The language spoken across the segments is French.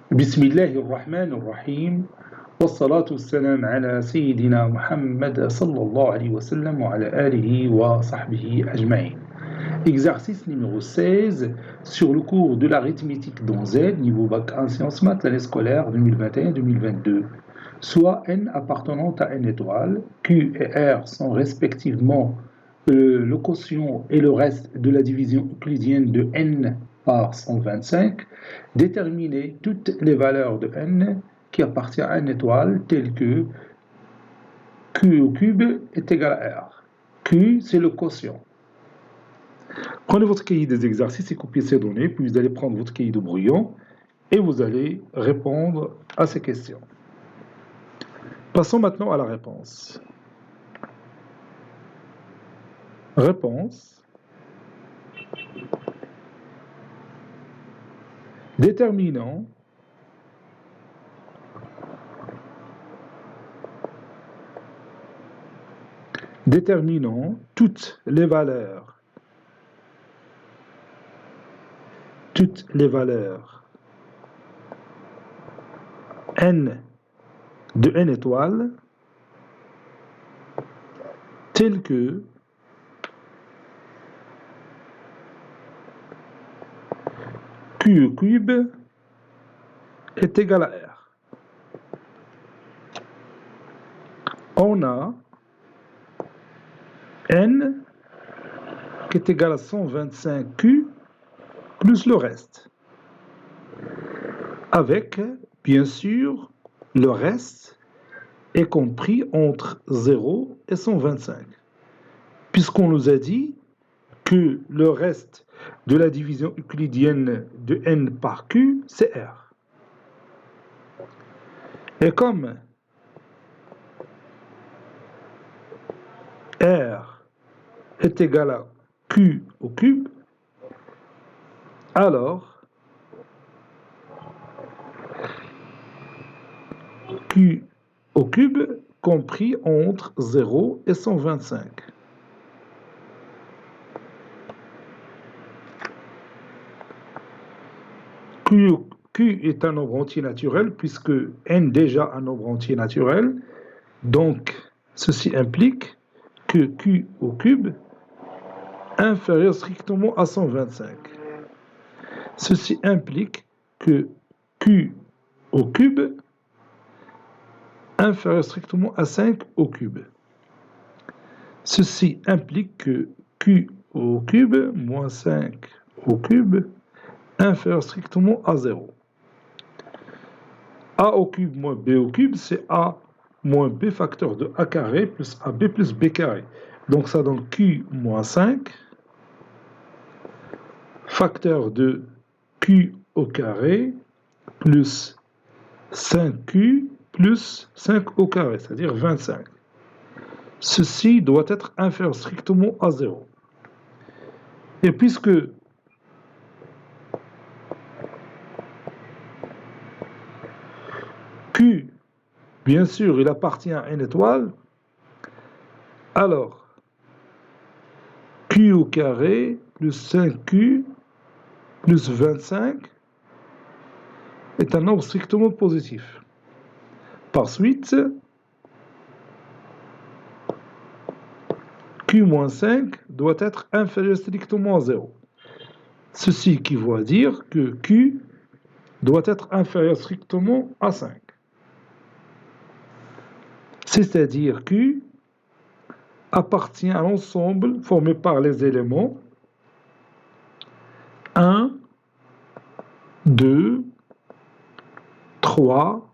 بسم الله الرحمن الرحيم والصلاة والسلام على سيدنا محمد صلى الله عليه وسلم وعلى آله وصحبه أجمعين. Exercice numéro 16 sur le cours de l'arithmétique dans Z, niveau bac 1 sciences maths, l'année scolaire 2021-2022. Soit n appartenant à n étoiles, q et r sont respectivement le quotient et le reste de la division euclidienne de n par 125, déterminer toutes les valeurs de n qui appartiennent à n étoile, telles que q au cube est égal à r. Q, c'est le quotient. Prenez votre cahier des exercices et copiez ces données, puis vous allez prendre votre cahier de brouillon et vous allez répondre à ces questions. Passons maintenant à la réponse. Réponse. Déterminant toutes les valeurs n de n étoiles telles que q au cube est égal à r. On a n qui est égal à 125q plus le reste, avec, bien sûr, le reste est compris entre 0 et 125, puisqu'on nous a dit que le reste de la division euclidienne de n par q, c'est r. Et comme r est égal à q au cube, alors q au cube compris entre 0 et 125. Q est un nombre entier naturel puisque n déjà un nombre entier naturel, donc ceci implique que q au cube inférieur strictement à 125. Ceci implique que q au cube inférieur strictement à 5 au cube. Ceci implique que q au cube moins 5 au cube inférieur strictement à 0. A au cube moins B au cube, c'est A moins B facteur de A carré plus AB plus B carré. Donc ça donne Q moins 5 facteur de Q au carré plus 5Q plus 5 au carré, c'est-à-dire 25. Ceci doit être inférieur strictement à 0. Et puisque Q, bien sûr, il appartient à n étoile, alors Q au carré plus 5Q plus 25 est un nombre strictement positif. Par suite, Q moins 5 doit être inférieur strictement à 0. Ceci équivaut à dire que Q doit être inférieur strictement à 5. C'est-à-dire Q appartient à l'ensemble formé par les éléments 1, 2, 3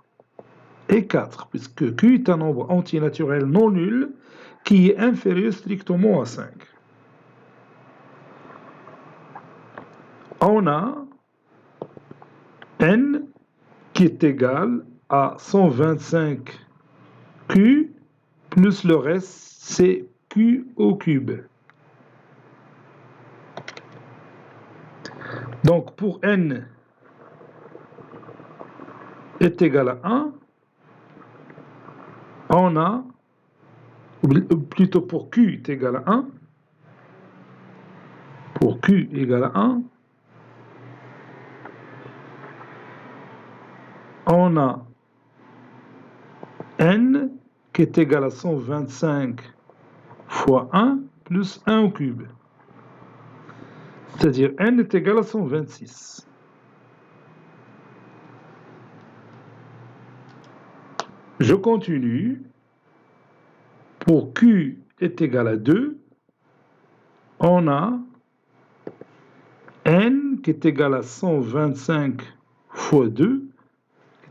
et 4, puisque Q est un nombre entier naturel non nul qui est inférieur strictement à 5. On a n qui est égal à 125q plus le reste, c'est q au cube. Donc pour n est égal à 1, on a, plutôt pour q est égal à 1, pour q égale à 1, on a n qui est égal à 125 fois 1 plus 1 au cube. C'est-à-dire n est égal à 126. Je continue. Pour q est égal à 2, on a n qui est égal à 125 fois 2,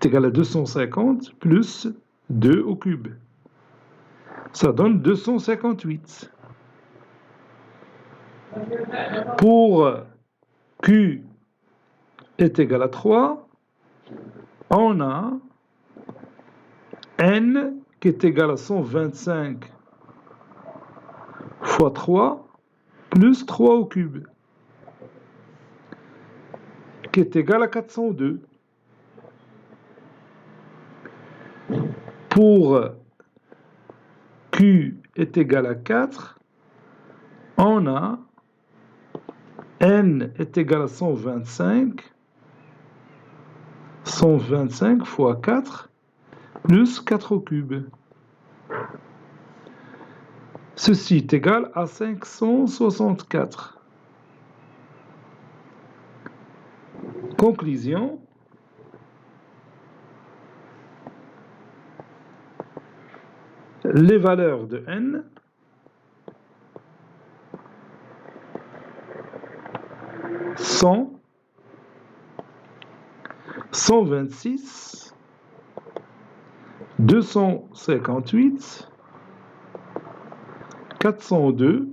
qui est égal à 250, plus 2 au cube. Ça donne 258. Pour q est égal à 3, on a n qui est égal à 125 fois 3 plus 3 au cube, qui est égal à 402. Pour q est égal à 4, on a n est égal à 125 fois 4 plus 4 au cube. Ceci est égal à 564. Conclusion. Les valeurs de n sont 126, 258, 402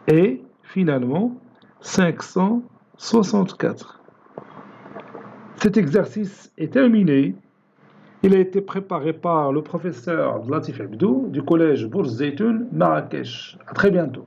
et finalement 564. Cet exercice est terminé. Il a été préparé par le professeur Latif Abdou du collège Bourz Zeytoun, Marrakech. À très bientôt.